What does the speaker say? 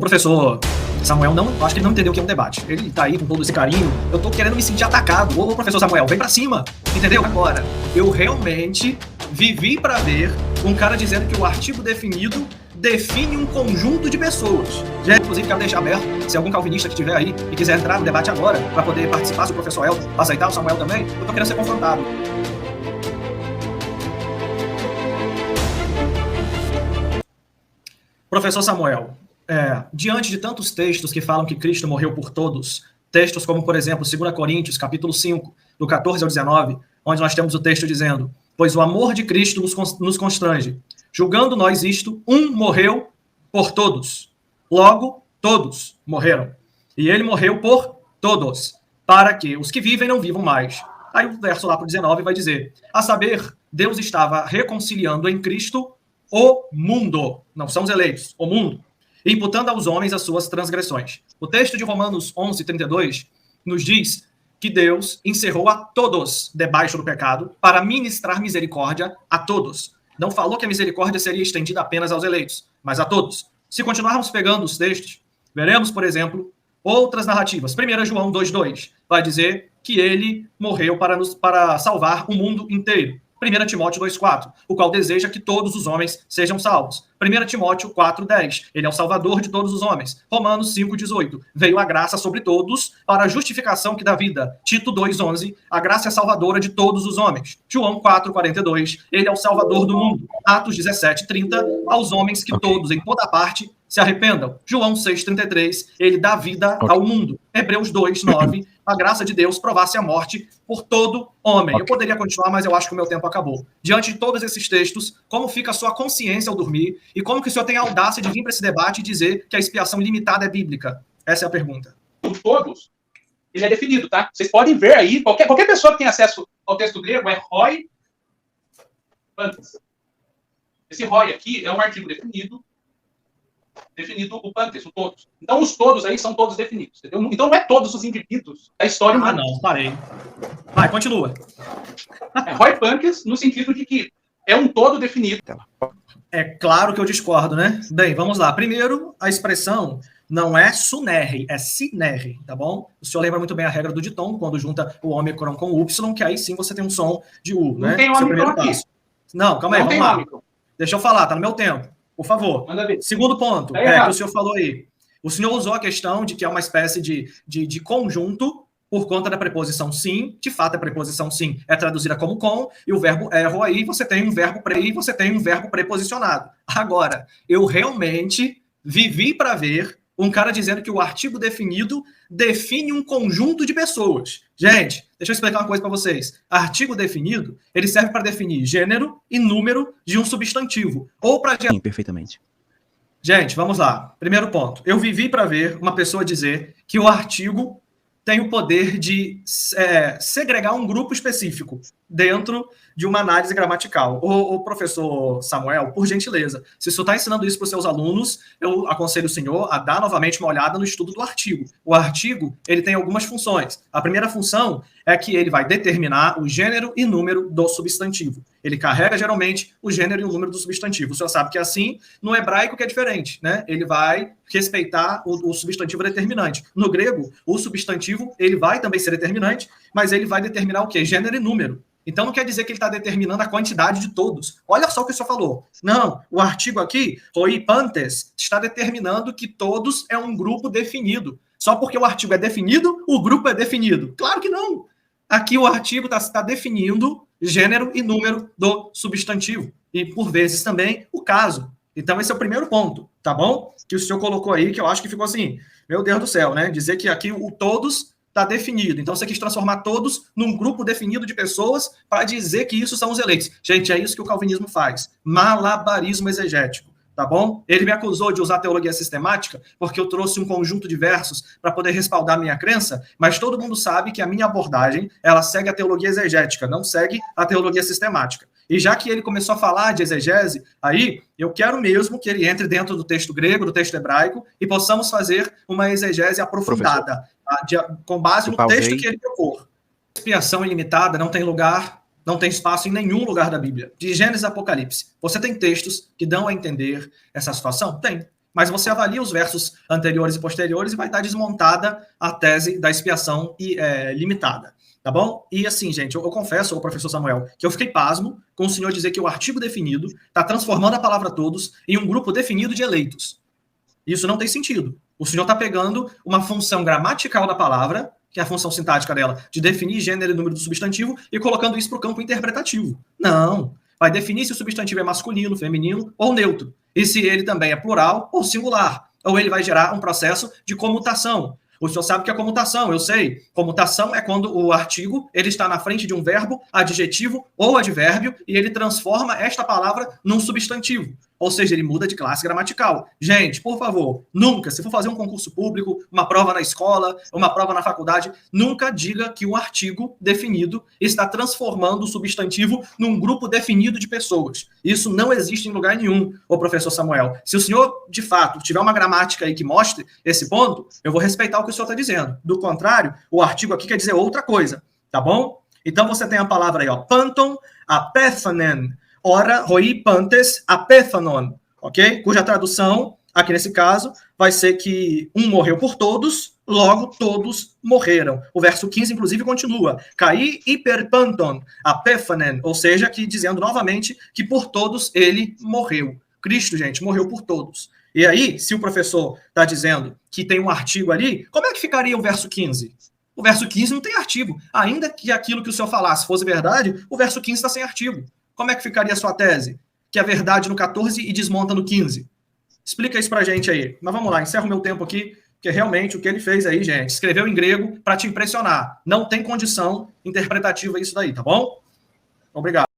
professor Samuel, acho que ele não entendeu o que é um debate. Ele tá aí com todo esse carinho, eu tô querendo me sentir atacado. Ô, professor Samuel, vem pra cima, entendeu? Agora, eu realmente vivi pra ver um cara dizendo que o artigo definido define um conjunto de pessoas. Já, inclusive, quero deixar aberto, se algum calvinista que estiver aí e quiser entrar no debate agora, para poder participar, se o professor Elton aceitar, o Samuel também, eu tô querendo ser confrontado. Professor Samuel, diante de tantos textos que falam que Cristo morreu por todos, textos como, por exemplo, 2 Coríntios, capítulo 5, do 14 ao 19, onde nós temos o texto dizendo: pois o amor de Cristo nos constrange, julgando nós isto, um morreu por todos, logo todos morreram. E ele morreu por todos, para que os que vivem não vivam mais. Aí o verso lá para o 19 vai dizer: a saber, Deus estava reconciliando em Cristo o mundo, não são os eleitos, o mundo, imputando aos homens as suas transgressões. O texto de Romanos 11:32 nos diz que Deus encerrou a todos debaixo do pecado para ministrar misericórdia a todos. Não falou que a misericórdia seria estendida apenas aos eleitos, mas a todos. Se continuarmos pegando os textos, veremos, por exemplo, outras narrativas. 1 João 2:2 vai dizer que ele morreu para salvar o mundo inteiro. 1 Timóteo 2,4, o qual deseja que todos os homens sejam salvos. 1 Timóteo 4,10, ele é o salvador de todos os homens. Romanos 5,18, veio a graça sobre todos para a justificação que dá vida. Tito 2,11, a graça é salvadora de todos os homens. João 4,42, ele é o salvador do mundo. Atos 17,30, aos homens que todos, em toda parte, se arrependam. João 6,33, ele dá vida ao mundo. Hebreus 2,9, a graça de Deus provasse a morte por todo homem. Eu poderia continuar, mas eu acho que o meu tempo acabou. Diante de todos esses textos, como fica a sua consciência ao dormir? E como que o senhor tem a audácia de vir para esse debate e dizer que a expiação limitada é bíblica? Essa é a pergunta. Por todos, ele é definido, tá? Vocês podem ver aí, qualquer pessoa que tem acesso ao texto grego é Roy Pantes. Esse Roy aqui é um artigo definido o pantes, o todos. Então, os todos aí são todos definidos, entendeu? Então, não é todos os indivíduos da história humana. Não, parei. Vai, continua. É Roy Pantes, no sentido de que é um todo definido. É claro que eu discordo, né? Bem, vamos lá. Primeiro, a expressão não é sunerre, é sinerre, tá bom? O senhor lembra muito bem a regra do ditongo, quando junta o ômicron com o y, que aí sim você tem um som de U, né? Não tem ômicron aqui. Não, calma aí, vamos lá. Deixa eu falar, tá no meu tempo. Por favor. Segundo ponto, que o senhor falou aí. O senhor usou a questão de que é uma espécie de conjunto por conta da preposição sim. De fato, a preposição sim é traduzida como com, e o verbo erro aí, você tem um verbo pre e você tem um verbo preposicionado. Agora, eu realmente vivi para ver um cara dizendo que o artigo definido define um conjunto de pessoas. Gente, deixa eu explicar uma coisa para vocês. Artigo definido, ele serve para definir gênero e número de um substantivo. Ou para... Sim, perfeitamente. Gente, vamos lá. Primeiro ponto. Eu vivi para ver uma pessoa dizer que o artigo tem o poder de segregar um grupo específico dentro de uma análise gramatical. O professor Samuel, por gentileza, se o senhor está ensinando isso para os seus alunos, eu aconselho o senhor a dar novamente uma olhada no estudo do artigo. O artigo, ele tem algumas funções. A primeira função é que ele vai determinar o gênero e número do substantivo. Ele carrega, geralmente, o gênero e o número do substantivo. O senhor sabe que é assim, no hebraico que é diferente, né? Ele vai respeitar o substantivo determinante. No grego, o substantivo, ele vai também ser determinante, mas ele vai determinar o quê? Gênero e número. Então não quer dizer que ele está determinando a quantidade de todos. Olha só o que o senhor falou. Não, o artigo aqui, Roi Pantes, está determinando que todos é um grupo definido. Só porque o artigo é definido, o grupo é definido. Claro que não. Aqui o artigo está definindo gênero e número do substantivo. E, por vezes, também o caso. Então, esse é o primeiro ponto, tá bom? Que o senhor colocou aí, que eu acho que ficou assim, meu Deus do céu, né? Dizer que aqui o todos está definido. Então, você quis transformar todos num grupo definido de pessoas para dizer que isso são os eleitos. Gente, é isso que o calvinismo faz. Malabarismo exegético. Tá bom? Ele me acusou de usar teologia sistemática porque eu trouxe um conjunto de versos para poder respaldar a minha crença, mas todo mundo sabe que a minha abordagem, ela segue a teologia exegética, não segue a teologia sistemática. E já que ele começou a falar de exegese, aí eu quero mesmo que ele entre dentro do texto grego, do texto hebraico, e possamos fazer uma exegese aprofundada, com base no texto que ele propor. Expiação ilimitada não tem lugar, não tem espaço em nenhum lugar da Bíblia. De Gênesis a Apocalipse. Você tem textos que dão a entender essa situação? Tem. mas você avalia os versos anteriores e posteriores e vai estar desmontada a tese da expiação limitada. Tá bom? E assim, gente, eu confesso ao professor Samuel que eu fiquei pasmo com o senhor dizer que o artigo definido está transformando a palavra todos em um grupo definido de eleitos. Isso não tem sentido. O senhor está pegando uma função gramatical da palavra, que é a função sintática dela, de definir gênero e número do substantivo, e colocando isso para o campo interpretativo. Não. Vai definir se o substantivo é masculino, feminino ou neutro. E se ele também é plural ou singular. Ou ele vai gerar um processo de comutação. O senhor sabe o que é comutação, eu sei. Comutação é quando o artigo ele está na frente de um verbo, adjetivo ou advérbio e ele transforma esta palavra num substantivo. Ou seja, ele muda de classe gramatical. Gente, por favor, nunca, se for fazer um concurso público, uma prova na escola, uma prova na faculdade, nunca diga que um artigo definido está transformando o substantivo num grupo definido de pessoas. Isso não existe em lugar nenhum, ô professor Samuel. Se o senhor, de fato, tiver uma gramática aí que mostre esse ponto, eu vou respeitar o que o senhor está dizendo. Do contrário, o artigo aqui quer dizer outra coisa, tá bom? Então você tem a palavra aí, ó, panton apethanen. Ora, roi pantes apethanon, ok? Cuja tradução, aqui nesse caso, vai ser que um morreu por todos, logo todos morreram. O verso 15, inclusive, continua. Kai hiperpanton apethanen, ou seja, que dizendo novamente que por todos ele morreu. Cristo, gente, morreu por todos. E aí, se o professor está dizendo que tem um artigo ali, como é que ficaria o verso 15? O verso 15 não tem artigo. Ainda que aquilo que o senhor falasse fosse verdade, o verso 15 está sem artigo. Como é que ficaria a sua tese? Que é verdade no 14 e desmonta no 15. Explica isso pra gente aí. Mas vamos lá, encerro meu tempo aqui, porque realmente o que ele fez aí, gente, escreveu em grego para te impressionar. Não tem condição interpretativa isso daí, tá bom? Obrigado.